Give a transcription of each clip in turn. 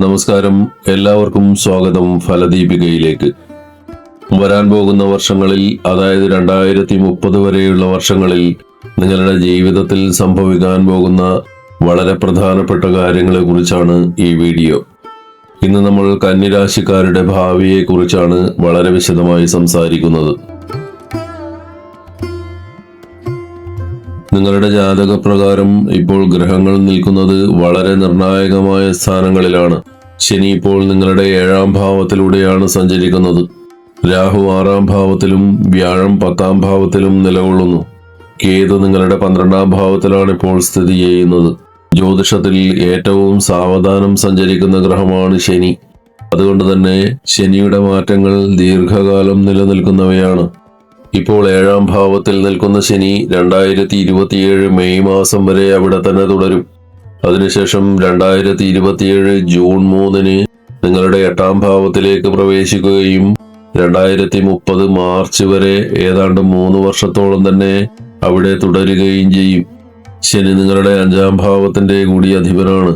നമസ്കാരം, എല്ലാവർക്കും സ്വാഗതം ഫലദീപികയിലേക്ക്. വരാൻ പോകുന്ന വർഷങ്ങളിൽ, അതായത് 2030 വരെയുള്ള വർഷങ്ങളിൽ നിങ്ങളുടെ ജീവിതത്തിൽ സംഭവിക്കാൻ പോകുന്ന വളരെ പ്രധാനപ്പെട്ട കാര്യങ്ങളെ കുറിച്ചാണ് ഈ വീഡിയോ. ഇന്ന് നമ്മൾ കന്യരാശിക്കാരുടെ ഭാവിയെ കുറിച്ചാണ് വളരെ വിശദമായി സംസാരിക്കുന്നത്. നിങ്ങളുടെ ജാതകപ്രകാരം ഇപ്പോൾ ഗ്രഹങ്ങൾ നിൽക്കുന്നത് വളരെ നിർണായകമായ സ്ഥാനങ്ങളിലാണ്. ശനി ഇപ്പോൾ നിങ്ങളുടെ 7ാം ഭാവത്തിലൂടെയാണ് സഞ്ചരിക്കുന്നത്. രാഹു 6ാം ഭാവത്തിലും വ്യാഴം 10ാം ഭാവത്തിലും നിലകൊള്ളുന്നു. കേതു നിങ്ങളുടെ 12ാം ഭാവത്തിലാണ് ഇപ്പോൾ സ്ഥിതി ചെയ്യുന്നത്. ജ്യോതിഷത്തിൽ ഏറ്റവും സാവധാനം സഞ്ചരിക്കുന്ന ഗ്രഹമാണ് ശനി. അതുകൊണ്ട് തന്നെ ശനിയുടെ മാറ്റങ്ങൾ ദീർഘകാലം നിലനിൽക്കുന്നവയാണ്. ഇപ്പോൾ 7ാം ഭാവത്തിൽ നിൽക്കുന്ന ശനി 2027 മെയ് മാസം വരെ അവിടെ തന്നെ തുടരും. അതിനുശേഷം 2027 ജൂൺ 3 നിങ്ങളുടെ 8ാം ഭാവത്തിലേക്ക് പ്രവേശിക്കുകയും 2030 മാർച്ച് വരെ ഏതാണ്ട് 3 വർഷത്തോളം തന്നെ അവിടെ തുടരുകയും ചെയ്യും. ശനി നിങ്ങളുടെ 5ാം ഭാവത്തിന്റെ കൂടി അധിപനാണ്.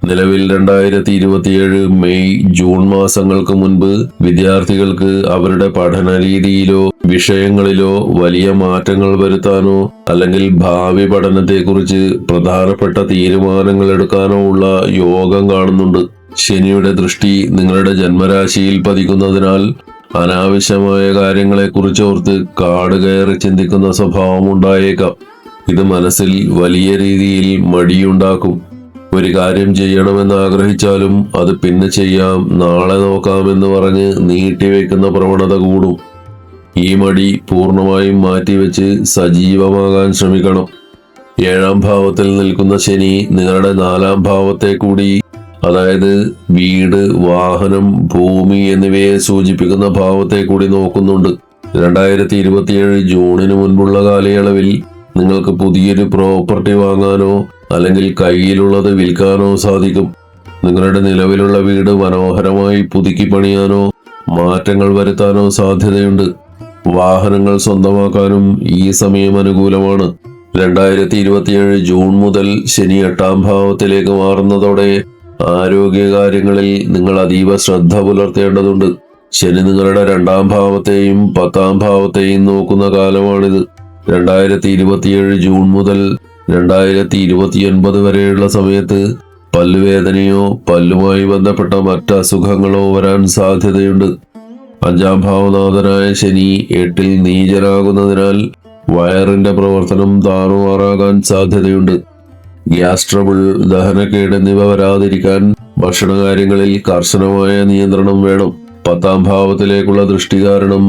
നിലവിൽ 2027 മെയ് ജൂൺ മാസങ്ങൾക്ക് മുൻപ് വിദ്യാർത്ഥികൾക്ക് അവരുടെ പഠന രീതിയിലോ വിഷയങ്ങളിലോ വലിയ മാറ്റങ്ങൾ വരുത്താനോ അല്ലെങ്കിൽ ഭാവി പഠനത്തെക്കുറിച്ച് പ്രധാനപ്പെട്ട തീരുമാനങ്ങൾ എടുക്കാനോ ഉള്ള യോഗം കാണുന്നുണ്ട്. ശനിയുടെ ദൃഷ്ടി നിങ്ങളുടെ ജന്മരാശിയിൽ പതിക്കുന്നതിനാൽ അനാവശ്യമായ കാര്യങ്ങളെക്കുറിച്ചോർത്ത് കാട് കയറി ചിന്തിക്കുന്ന സ്വഭാവം ഉണ്ടായേക്കാം. ഇത് മനസ്സിൽ വലിയ രീതിയിൽ മടിയുണ്ടാക്കും. ഒരു കാര്യം ചെയ്യണമെന്ന് ആഗ്രഹിച്ചാലും അത് പിന്നെ ചെയ്യാം, നാളെ നോക്കാമെന്ന് പറഞ്ഞ് നീട്ടിവെക്കുന്ന പ്രവണത കൂടും. ഈ മടി പൂർണ്ണമായും മാറ്റിവെച്ച് സജീവമാകാൻ ശ്രമിക്കണം. 7ാം ഭാവത്തിൽ നിൽക്കുന്ന ശനി നിങ്ങളുടെ 4ാം ഭാവത്തെ കൂടി, അതായത് വീട്, വാഹനം, ഭൂമി എന്നിവയെ സൂചിപ്പിക്കുന്ന ഭാവത്തെ കൂടി നോക്കുന്നുണ്ട്. 2027 ജൂണിന് മുൻപുള്ള കാലയളവിൽ നിങ്ങൾക്ക് പുതിയൊരു പ്രോപ്പർട്ടി വാങ്ങാനോ അല്ലെങ്കിൽ കയ്യിലുള്ളത് വിൽക്കാനോ സാധിക്കും. നിങ്ങളുടെ നിലവിലുള്ള വീട് മനോഹരമായി പുതുക്കി പണിയാനോ മാറ്റങ്ങൾ വരുത്താനോ സാധ്യതയുണ്ട്. വാഹനങ്ങൾ സ്വന്തമാക്കാനും ഈ സമയം അനുകൂലമാണ്. 2027 ജൂൺ മുതൽ ശനി 8ാം ഭാവത്തിലേക്ക് മാറുന്നതോടെ ആരോഗ്യകാര്യങ്ങളിൽ നിങ്ങൾ അതീവ ശ്രദ്ധ പുലർത്തേണ്ടതുണ്ട്. ശനി നിങ്ങളുടെ 2ാം ഭാവത്തെയും 10ാം ഭാവത്തെയും നോക്കുന്ന കാലമാണിത്. 2027 ജൂൺ മുതൽ 2029 വരെയുള്ള സമയത്ത് പല്ലുവേദനയോ പല്ലുമായി ബന്ധപ്പെട്ട മറ്റ് അസുഖങ്ങളോ വരാൻ സാധ്യതയുണ്ട്. 5ാം ഭാവനാഥനായ ശനി 8ൽ നീചനാകുന്നതിനാൽ വയറിന്റെ പ്രവർത്തനം താറുമാറാകാൻ സാധ്യതയുണ്ട്. ഗ്യാസ് ട്രബിൾ, ദഹനക്കേട് എന്നിവ വരാതിരിക്കാൻ ഭക്ഷണകാര്യങ്ങളിൽ കർശനമായ നിയന്ത്രണം വേണം. 10ാം ഭാവത്തിലേക്കുള്ള ദൃഷ്ടി കാരണം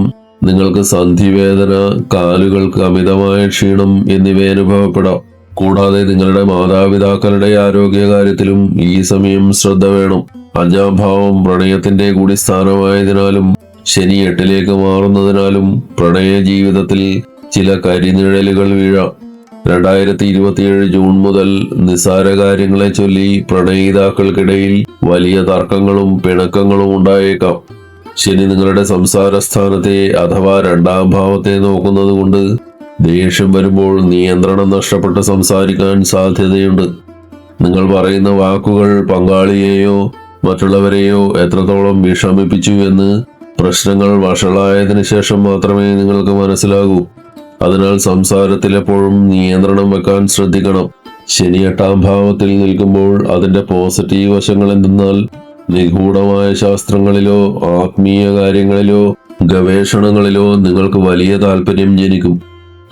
നിങ്ങൾക്ക് സന്ധിവേദന, കാലുകൾക്ക് അമിതമായ ക്ഷീണം എന്നിവ അനുഭവപ്പെടാം. കൂടാതെ നിങ്ങളുടെ മാതാപിതാക്കളുടെ ആരോഗ്യകാര്യത്തിലും ഈ സമയം ശ്രദ്ധ വേണം. 5ാം ഭാവം പ്രണയത്തിന്റെ കൂടി സ്ഥാനമായതിനാലും ശനി 8ലേക്ക് മാറുന്നതിനാലും പ്രണയ ജീവിതത്തിൽ ചില കരിനിഴലുകൾ വീഴാം. 2027 ജൂൺ മുതൽ നിസ്സാര കാര്യങ്ങളെ ചൊല്ലി പ്രണയിതാക്കൾക്കിടയിൽ വലിയ തർക്കങ്ങളും പിണക്കങ്ങളും ഉണ്ടായേക്കാം. ശനി നിങ്ങളുടെ സംസാര സ്ഥാനത്തെ അഥവാ 2ാം ഭാവത്തെ നോക്കുന്നത് കൊണ്ട് ദേഷ്യം വരുമ്പോൾ നിയന്ത്രണം നഷ്ടപ്പെട്ട് സംസാരിക്കാൻ സാധ്യതയുണ്ട്. നിങ്ങൾ പറയുന്ന വാക്കുകൾ പങ്കാളിയെയോ മറ്റുള്ളവരെയോ എത്രത്തോളം വിഷമിപ്പിച്ചു എന്ന് പ്രശ്നങ്ങൾ വഷളായതിനു ശേഷം മാത്രമേ നിങ്ങൾക്ക് മനസ്സിലാകൂ. അതിനാൽ സംസാരത്തിൽ എപ്പോഴും നിയന്ത്രണം വെക്കാൻ ശ്രദ്ധിക്കണം. ശനി 8ാം ഭാവത്തിൽ നിൽക്കുമ്പോൾ അതിന്റെ പോസിറ്റീവ് വശങ്ങൾ എന്തെന്നാൽ നിഗൂഢമായ ശാസ്ത്രങ്ങളിലോ ആത്മീയ കാര്യങ്ങളിലോ ഗവേഷണങ്ങളിലോ നിങ്ങൾക്ക് വലിയ താല്പര്യം ജനിക്കും.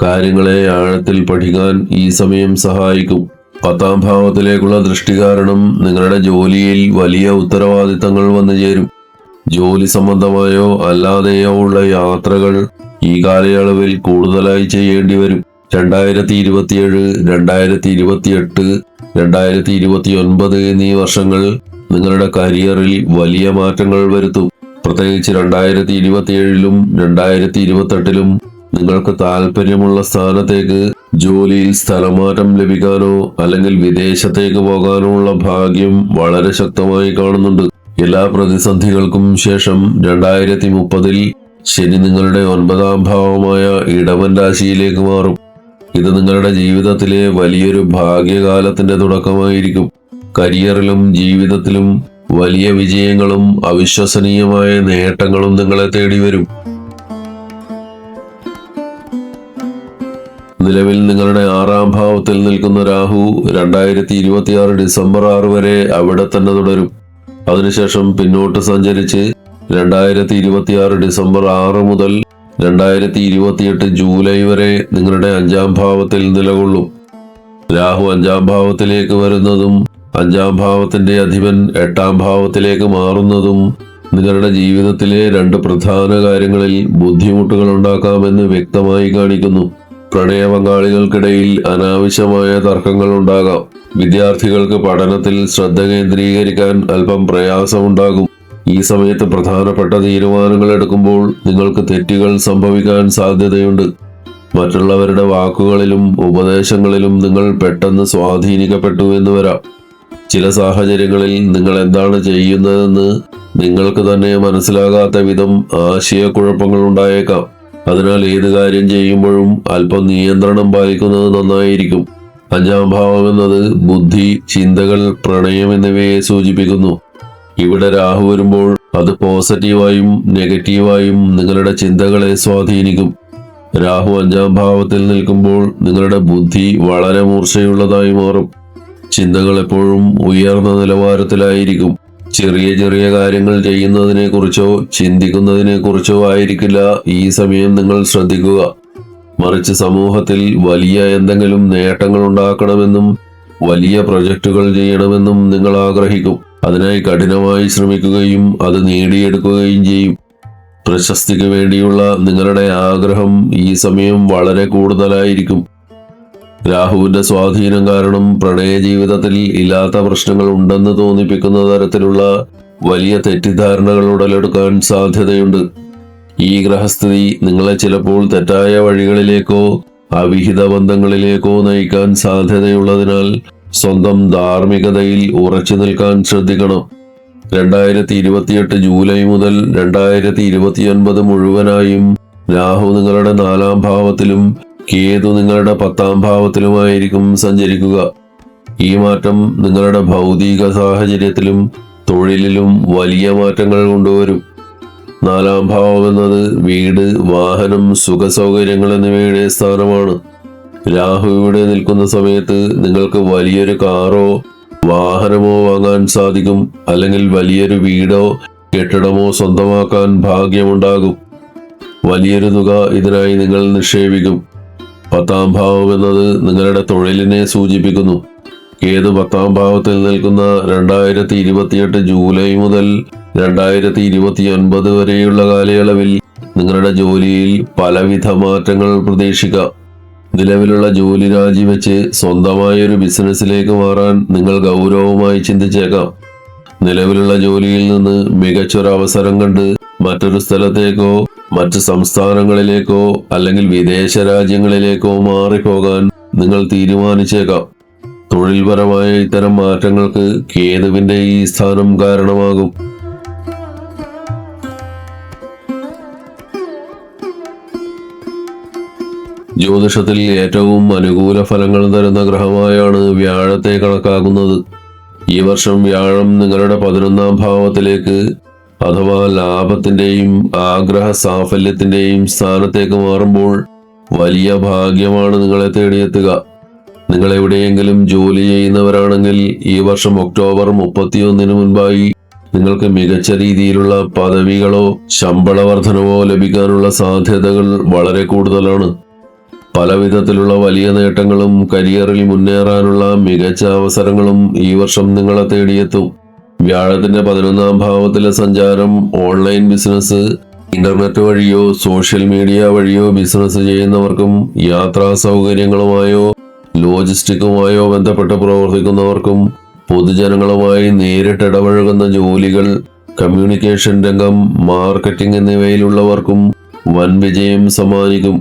കാര്യങ്ങളെ ആഴത്തിൽ പഠിക്കാൻ ഈ സമയം സഹായിക്കും. 10ാം ഭാവത്തിലേക്കുള്ള ദൃഷ്ടി കാരണം നിങ്ങളുടെ ജോലിയിൽ വലിയ ഉത്തരവാദിത്തങ്ങൾ വന്നു ചേരും. ജോലി സംബന്ധമായോ അല്ലാതെയോ ഉള്ള യാത്രകൾ ഈ കാലയളവിൽ കൂടുതലായി ചെയ്യേണ്ടി വരും. 2027, 2028, 2029 എന്നീ വർഷങ്ങൾ നിങ്ങളുടെ കരിയറിൽ വലിയ മാറ്റങ്ങൾ വരുത്തും. പ്രത്യേകിച്ച് 2027ലും 2028ലും നിങ്ങൾക്ക് താല്പര്യമുള്ള സ്ഥാനത്തേക്ക് ജോലിയിൽ സ്ഥലമാറ്റം ലഭിക്കാനോ അല്ലെങ്കിൽ വിദേശത്തേക്ക് പോകാനോ ഉള്ള ഭാഗ്യം വളരെ ശക്തമായി കാണുന്നുണ്ട്. എല്ലാ പ്രതിസന്ധികൾക്കും ശേഷം 2030ൽ ശനി നിങ്ങളുടെ 9ാം ഭാവമായ ഇടവൻ രാശിയിലേക്ക് മാറും. ഇത് നിങ്ങളുടെ ജീവിതത്തിലെ വലിയൊരു ഭാഗ്യകാലത്തിന്റെ തുടക്കമായിരിക്കും. കരിയറിലും ജീവിതത്തിലും വലിയ വിജയങ്ങളും അവിശ്വസനീയമായ നേട്ടങ്ങളും നിങ്ങളെ തേടി വരും. നിലവിൽ നിങ്ങളുടെ 6-ാം ഭാവത്തിൽ നിൽക്കുന്ന രാഹു 2026 ഡിസംബർ 6 വരെ അവിടെ തന്നെ തുടരും. അതിനുശേഷം പിന്നോട്ട് സഞ്ചരിച്ച് 2026 ഡിസംബർ 6 മുതൽ 2028 ജൂലൈ വരെ നിങ്ങളുടെ 5-ാം ഭാവത്തിൽ നിലകൊള്ളും. രാഹു 5-ാം ഭാവത്തിലേക്ക് വരുന്നതും 5-ാം ഭാവത്തിന്റെ അധിപൻ 8-ാം ഭാവത്തിലേക്ക് മാറുന്നതും നിങ്ങളുടെ ജീവിതത്തിലെ 2 പ്രധാന കാര്യങ്ങളിൽ ബുദ്ധിമുട്ടുകൾ ഉണ്ടാക്കാമെന്ന് വ്യക്തമായി കാണിക്കുന്നു. പ്രണയ പങ്കാളികൾക്കിടയിൽ അനാവശ്യമായ തർക്കങ്ങൾ ഉണ്ടാകാം. വിദ്യാർത്ഥികൾക്ക് പഠനത്തിൽ ശ്രദ്ധ കേന്ദ്രീകരിക്കാൻ അല്പം പ്രയാസമുണ്ടാകും. ഈ സമയത്ത് പ്രധാനപ്പെട്ട തീരുമാനങ്ങൾ എടുക്കുമ്പോൾ നിങ്ങൾക്ക് തെറ്റുകൾ സംഭവിക്കാൻ സാധ്യതയുണ്ട്. മറ്റുള്ളവരുടെ വാക്കുകളിലും ഉപദേശങ്ങളിലും നിങ്ങൾ പെട്ടെന്ന് സ്വാധീനിക്കപ്പെട്ടു എന്ന് വരാം. ചില സാഹചര്യങ്ങളിൽ നിങ്ങൾ എന്താണ് ചെയ്യുന്നതെന്ന് നിങ്ങൾക്ക് തന്നെ മനസ്സിലാകാത്ത വിധം ആശയക്കുഴപ്പങ്ങൾ ഉണ്ടായേക്കാം. അതിനാൽ ഏത് കാര്യം ചെയ്യുമ്പോഴും അല്പം നിയന്ത്രണം പാലിക്കുന്നത് നന്നായിരിക്കും. 5-ാം ഭാവം എന്നത് ബുദ്ധി, ചിന്തകൾ, പ്രണയം എന്നിവയെ സൂചിപ്പിക്കുന്നു. ഇവിടെ രാഹു വരുമ്പോൾ അത് പോസിറ്റീവായും നെഗറ്റീവായും നിങ്ങളുടെ ചിന്തകളെ സ്വാധീനിക്കും. രാഹു 5-ാം ഭാവത്തിൽ നിൽക്കുമ്പോൾ നിങ്ങളുടെ ബുദ്ധി വളരെ മൂർച്ചയുള്ളതായി മാറും. ചിന്തകൾ എപ്പോഴും ഉയർന്ന നിലവാരത്തിലായിരിക്കും. ചെറിയ ചെറിയ കാര്യങ്ങൾ ചെയ്യുന്നതിനെക്കുറിച്ചോ ചിന്തിക്കുന്നതിനെക്കുറിച്ചോ ആയിരിക്കില്ല ഈ സമയം നിങ്ങൾ ശ്രദ്ധിക്കുക. മറിച്ച് സമൂഹത്തിൽ വലിയ എന്തെങ്കിലും നേട്ടങ്ങൾ ഉണ്ടാക്കണമെന്നും വലിയ പ്രൊജക്റ്റുകൾ ചെയ്യണമെന്നും നിങ്ങൾ ആഗ്രഹിക്കും. അതിനായി കഠിനമായി ശ്രമിക്കുകയും അത് നേടിയെടുക്കുകയും ചെയ്യും. പ്രശസ്തിക്ക് വേണ്ടിയുള്ള നിങ്ങളുടെ ആഗ്രഹം ഈ സമയം വളരെ കൂടുതലായിരിക്കും. രാഹുവിന്റെ സ്വാധീനം കാരണം പ്രണയ ജീവിതത്തിൽ ഇല്ലാത്ത പ്രശ്നങ്ങൾ ഉണ്ടെന്ന് തോന്നിപ്പിക്കുന്ന തരത്തിലുള്ള വലിയ തെറ്റിദ്ധാരണകൾ ഉടലെടുക്കാൻ സാധ്യതയുണ്ട്. ഈ ഗ്രഹസ്ഥിതി നിങ്ങളെ ചിലപ്പോൾ തെറ്റായ വഴികളിലേക്കോ അവിഹിത ബന്ധങ്ങളിലേക്കോ നയിക്കാൻ സാധ്യതയുള്ളതിനാൽ സ്വന്തം ധാർമ്മികതയിൽ ഉറച്ചു നിൽക്കാൻ ശ്രദ്ധിക്കണം. 2028 ജൂലൈ മുതൽ 2029 മുഴുവനായും രാഹു നിങ്ങളുടെ 4-ാം ഭാവത്തിലും കേതു നിങ്ങളുടെ 10-ാം ഭാവത്തിലുമായിരിക്കും സഞ്ചരിക്കുക. ഈ മാറ്റം നിങ്ങളുടെ ഭൗതിക സാഹചര്യത്തിലും തൊഴിലിലും വലിയ മാറ്റങ്ങൾ കൊണ്ടുവരും. 4-ാം ഭാവം എന്നത് വീട്, വാഹനം, സുഖസൗകര്യങ്ങൾ എന്നിവയുടെ സ്ഥാനമാണ്. രാഹു ഇവിടെ നിൽക്കുന്ന സമയത്ത് നിങ്ങൾക്ക് വലിയൊരു കാറോ വാഹനമോ വാങ്ങാൻ സാധിക്കും. അല്ലെങ്കിൽ വലിയൊരു വീടോ കെട്ടിടമോ സ്വന്തമാക്കാൻ ഭാഗ്യമുണ്ടാകും. വലിയൊരു തുക ഇതിനായി നിങ്ങൾ നിക്ഷേപിക്കും. 10-ാം ഭാവം എന്നത് നിങ്ങളുടെ തൊഴിലിനെ സൂചിപ്പിക്കുന്നു. കേതു 10-ാം ഭാവത്തിൽ നിൽക്കുന്ന 2028 ജൂലൈ മുതൽ 2029 വരെയുള്ള കാലയളവിൽ നിങ്ങളുടെ ജോലിയിൽ പലവിധ മാറ്റങ്ങൾ പ്രതീക്ഷിക്കാം. നിലവിലുള്ള ജോലി രാജിവെച്ച് സ്വന്തമായൊരു ബിസിനസ്സിലേക്ക് മാറാൻ നിങ്ങൾ ഗൗരവമായി ചിന്തിച്ചേക്കാം. നിലവിലുള്ള ജോലിയിൽ നിന്ന് മികച്ചൊരു അവസരം കണ്ട് മറ്റൊരു സ്ഥലത്തേക്കോ മറ്റ് സംസ്ഥാനങ്ങളിലേക്കോ അല്ലെങ്കിൽ വിദേശ രാജ്യങ്ങളിലേക്കോ മാറിപ്പോകാൻ നിങ്ങൾ തീരുമാനിച്ചേക്കാം. തൊഴിൽപരമായ ഇത്തരം മാറ്റങ്ങൾക്ക് കേതുവിന്റെ ഈ സ്ഥാനം കാരണമാകും. ജ്യോതിഷത്തിൽ ഏറ്റവും അനുകൂല ഫലങ്ങൾ തരുന്ന ഗ്രഹമായാണ് വ്യാഴത്തെ കണക്കാക്കുന്നത്. ഈ വർഷം വ്യാഴം നിങ്ങളുടെ 11-ാം ഭാവത്തിലേക്ക് അഥവാ ലാഭത്തിന്റെയും ആഗ്രഹ സാഫല്യത്തിന്റെയും സ്ഥാനത്തേക്ക് മാറുമ്പോൾ വലിയ ഭാഗ്യമാണ് നിങ്ങളെ തേടിയെത്തുക. നിങ്ങൾ എവിടെയെങ്കിലും ജോലി ചെയ്യുന്നവരാണെങ്കിൽ ഈ വർഷം ഒക്ടോബർ 31 മുൻപായി നിങ്ങൾക്ക് മികച്ച രീതിയിലുള്ള പദവികളോ ശമ്പള വർധനവോ ലഭിക്കാനുള്ള സാധ്യതകൾ വളരെ കൂടുതലാണ്. പല വിധത്തിലുള്ള വലിയ നേട്ടങ്ങളും കരിയറിൽ മുന്നേറാനുള്ള മികച്ച അവസരങ്ങളും ഈ വർഷം നിങ്ങളെ തേടിയെത്തും. വ്യാഴത്തിന്റെ 11-ാം ഭാവത്തിലെ സഞ്ചാരം ഓൺലൈൻ ബിസിനസ്, ഇന്റർനെറ്റ് വഴിയോ സോഷ്യൽ മീഡിയ വഴിയോ ബിസിനസ് ചെയ്യുന്നവർക്കും യാത്രാ സൗകര്യങ്ങളുമായോ ലോജിസ്റ്റിക്കുമായോ ബന്ധപ്പെട്ട് പ്രവർത്തിക്കുന്നവർക്കും പൊതുജനങ്ങളുമായി നേരിട്ടിടപഴകുന്ന ജോലികൾ, കമ്മ്യൂണിക്കേഷൻ രംഗം, മാർക്കറ്റിംഗ് എന്നിവയിലുള്ളവർക്കും വൻ വിജയം സമ്മാനിക്കും.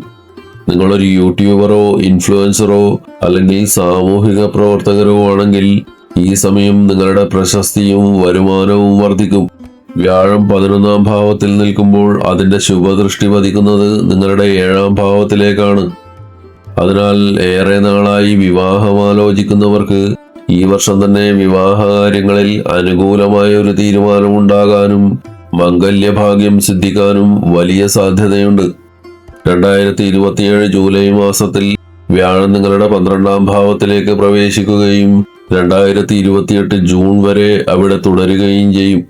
നിങ്ങളൊരു യൂട്യൂബറോ ഇൻഫ്ലുവൻസറോ അല്ലെങ്കിൽ സാമൂഹിക പ്രവർത്തകരോ ആണെങ്കിൽ ഈ സമയം നിങ്ങളുടെ പ്രശസ്തിയും വരുമാനവും വർദ്ധിക്കും. വ്യാഴം 11-ാം ഭാവത്തിൽ നിൽക്കുമ്പോൾ അതിന്റെ ശുഭദൃഷ്ടി പതിക്കുന്നത് നിങ്ങളുടെ 7-ാം ഭാവത്തിലേക്കാണ്. അതിനാൽ ഏറെ നാളായി വിവാഹം ആലോചിക്കുന്നവർക്ക് ഈ വർഷം തന്നെ വിവാഹ കാര്യങ്ങളിൽ അനുകൂലമായ ഒരു തീരുമാനമുണ്ടാകാനും മംഗല്യഭാഗ്യം സിദ്ധിക്കാനും വലിയ സാധ്യതയുണ്ട്. 2027 ജൂലൈ മാസത്തിൽ വ്യാഴം നിങ്ങളുടെ 12ാം ഭാവത്തിലേക്ക് പ്രവേശിക്കുകയും 2028 ജൂൺ വരെ അവിടെ തുടരുകയും ചെയ്യും.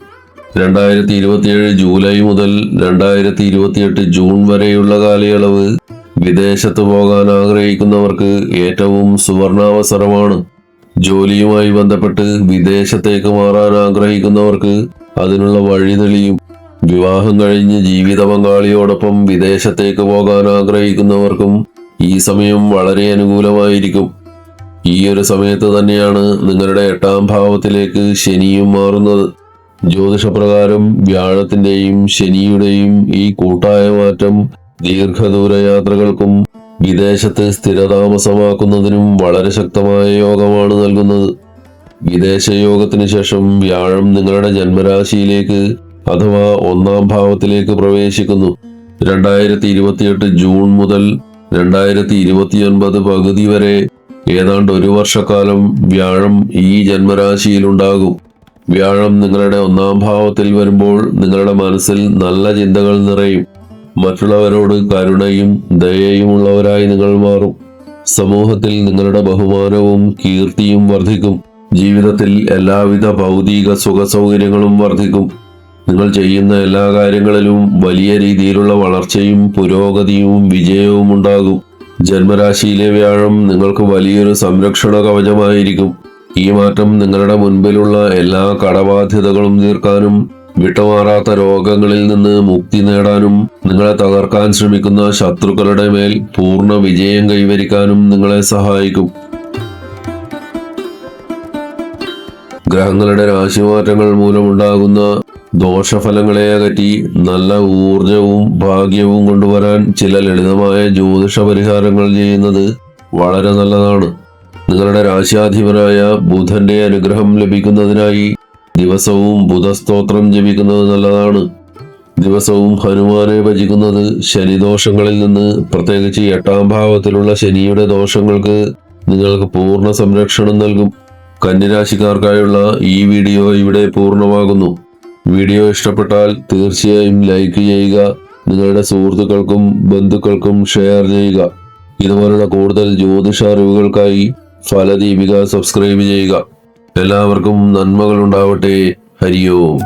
2027 ജൂലൈ മുതൽ 2028 ജൂൺ വരെയുള്ള കാലയളവ് വിദേശത്ത് പോകാൻ ആഗ്രഹിക്കുന്നവർക്ക് ഏറ്റവും സുവർണാവസരമാണ്. ജോലിയുമായി ബന്ധപ്പെട്ട് വിദേശത്തേക്ക് മാറാൻ ആഗ്രഹിക്കുന്നവർക്ക് അതിനുള്ള വഴി തെളിയും. വിവാഹം കഴിഞ്ഞ് ജീവിത പങ്കാളിയോടൊപ്പം വിദേശത്തേക്ക് പോകാൻ ആഗ്രഹിക്കുന്നവർക്കും ഈ സമയം വളരെ അനുകൂലമായിരിക്കും. ഈ ഒരു സമയത്ത് തന്നെയാണ് നിങ്ങളുടെ 8ാം ഭാവത്തിലേക്ക് ശനിയും മാറുന്നത്. ജ്യോതിഷപ്രകാരം വ്യാഴത്തിന്റെയും ശനിയുടെയും ഈ കൂട്ടായ മാറ്റം ദീർഘദൂര യാത്രകൾക്കും വിദേശത്ത് സ്ഥിരതാമസമാക്കുന്നതിനും വളരെ ശക്തമായ യോഗമാണ് നൽകുന്നത്. വിദേശ യോഗത്തിന് ശേഷം വ്യാഴം നിങ്ങളുടെ ജന്മരാശിയിലേക്ക് അഥവാ 1ാം ഭാവത്തിലേക്ക് പ്രവേശിക്കുന്നു. 2028 ജൂൺ മുതൽ 2029 പകുതി വരെ ഏതാണ്ട് 1 വർഷക്കാലം വ്യാഴം ഈ ജന്മരാശിയിലുണ്ടാകും. വ്യാഴം നിങ്ങളുടെ 1ാം ഭാവത്തിൽ വരുമ്പോൾ നിങ്ങളുടെ മനസ്സിൽ നല്ല ചിന്തകൾ നിറയും. മറ്റുള്ളവരോട് കരുണയും ദയയും ഉള്ളവരായി നിങ്ങൾ മാറും. സമൂഹത്തിൽ നിങ്ങളുടെ ബഹുമാനവും കീർത്തിയും വർദ്ധിക്കും. ജീവിതത്തിൽ എല്ലാവിധ ഭൗതിക സുഖ സൗകര്യങ്ങളും വർദ്ധിക്കും. നിങ്ങൾ ചെയ്യുന്ന എല്ലാ കാര്യങ്ങളിലും വലിയ രീതിയിലുള്ള വളർച്ചയും പുരോഗതിയും വിജയവും ഉണ്ടാകും. ജന്മരാശിയിലെ വ്യാഴം നിങ്ങൾക്ക് വലിയൊരു സംരക്ഷണ കവചമായിരിക്കും. ഈ മാറ്റം നിങ്ങളുടെ മുൻപിലുള്ള എല്ലാ കടബാധ്യതകളും തീർക്കാനും വിട്ടുമാറാത്ത രോഗങ്ങളിൽ നിന്ന് മുക്തി നേടാനും നിങ്ങളെ തകർക്കാൻ ശ്രമിക്കുന്ന ശത്രുക്കളുടെ മേൽ പൂർണ്ണ വിജയം കൈവരിക്കാനും നിങ്ങളെ സഹായിക്കും. ഗ്രഹങ്ങളുടെ രാശിമാറ്റങ്ങൾ മൂലമുണ്ടാകുന്ന ദോഷഫലങ്ങളെ അകറ്റി നല്ല ഊർജവും ഭാഗ്യവും കൊണ്ടുവരാൻ ചില ലളിതമായ ജ്യോതിഷ പരിഹാരങ്ങൾ ചെയ്യുന്നത് വളരെ നല്ലതാണ്. നിങ്ങളുടെ രാശ്യാധിപനായ ബുധന്റെ അനുഗ്രഹം ലഭിക്കുന്നതിനായി ദിവസവും ബുധസ്തോത്രം ജപിക്കുന്നത് നല്ലതാണ്. ദിവസവും ഹനുമാനെ ഭജിക്കുന്നത് ശനിദോഷങ്ങളിൽ നിന്ന്, പ്രത്യേകിച്ച് 8ാം ഭാവത്തിലുള്ള ശനിയുടെ ദോഷങ്ങൾക്ക് നിങ്ങൾക്ക് പൂർണ്ണ സംരക്ഷണം നൽകും. കന്യരാശിക്കാർക്കായുള്ള ഈ വീഡിയോ ഇവിടെ പൂർണ്ണമാകുന്നു. വീഡിയോ ഇഷ്ടപ്പെട്ടാൽ തീർച്ചയായും ലൈക്ക് ചെയ്യുക. നിങ്ങളുടെ സുഹൃത്തുക്കൾക്കും ബന്ധുക്കൾക്കും ഷെയർ ചെയ്യുക. ഇതുപോലുള്ള കൂടുതൽ ജ്യോതിഷ അറിവുകൾക്കായി ഫലദീപിക സബ്സ്ക്രൈബ് ചെയ്യുക. എല്ലാവർക്കും നന്മകൾ ഉണ്ടാവട്ടെ. ഹരി ഓം.